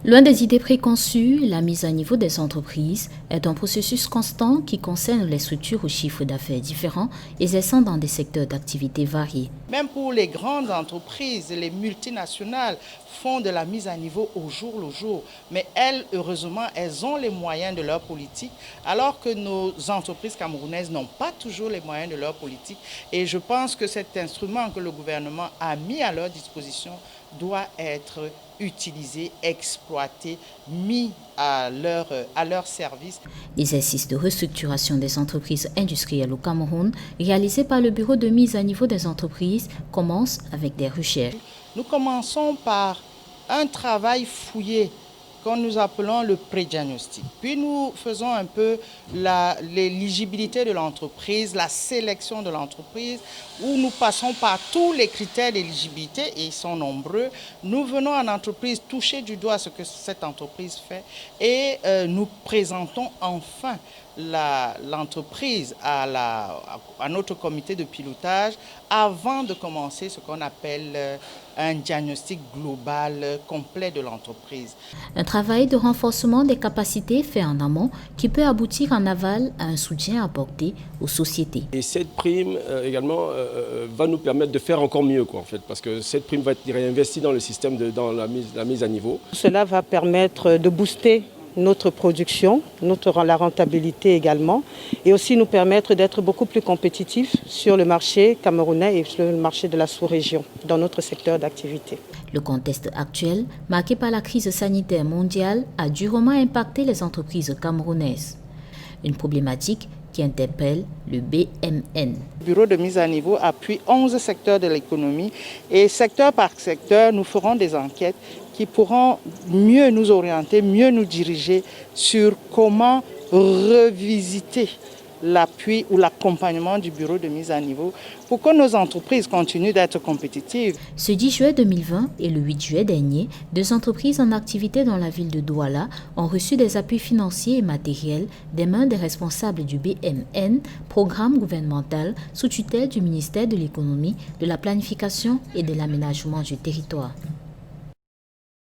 Loin des idées préconçues, la mise à niveau des entreprises est un processus constant qui concerne les structures aux chiffres d'affaires différents, exerçant dans des secteurs d'activité variés. Même pour les grandes entreprises, les multinationales font de la mise à niveau au jour le jour. Mais elles, heureusement, elles ont les moyens de leur politique, alors que nos entreprises camerounaises n'ont pas toujours les moyens de leur politique. Et je pense que cet instrument que le gouvernement a mis à leur disposition doit être utilisé, exploité, mis à leur service. L'exercice de restructuration des entreprises industrielles au Cameroun, réalisé par le Bureau de mise à niveau des entreprises, commence avec des recherches. Nous commençons par un travail fouillé que nous appelons le pré-diagnostic. Puis nous faisons un peu l'éligibilité de l'entreprise, la sélection de l'entreprise, où nous passons par tous les critères d'éligibilité, et ils sont nombreux. Nous venons en entreprise toucher du doigt ce que cette entreprise fait et nous présentons enfin l'entreprise à notre comité de pilotage avant de commencer ce qu'on appelle un diagnostic global complet de l'entreprise. Un travail de renforcement des capacités fait en amont qui peut aboutir en aval à un soutien apporté aux sociétés. Et cette prime également va nous permettre de faire encore mieux, en fait, parce que cette prime va être réinvestie dans le système, dans la mise à niveau. Cela va permettre de booster notre production, la rentabilité également, et aussi nous permettre d'être beaucoup plus compétitifs sur le marché camerounais et sur le marché de la sous-région, dans notre secteur d'activité. Le contexte actuel, marqué par la crise sanitaire mondiale, a durement impacté les entreprises camerounaises. Une problématique qui interpelle le BMN. Le bureau de mise à niveau appuie 11 secteurs de l'économie et secteur par secteur, nous ferons des enquêtes qui pourront mieux nous orienter, mieux nous diriger sur comment revisiter l'appui ou l'accompagnement du bureau de mise à niveau pour que nos entreprises continuent d'être compétitives. Ce 10 juillet 2020 et le 8 juillet dernier, 2 entreprises en activité dans la ville de Douala ont reçu des appuis financiers et matériels des mains des responsables du BMN, programme gouvernemental sous tutelle du ministère de l'économie, de la planification et de l'aménagement du territoire.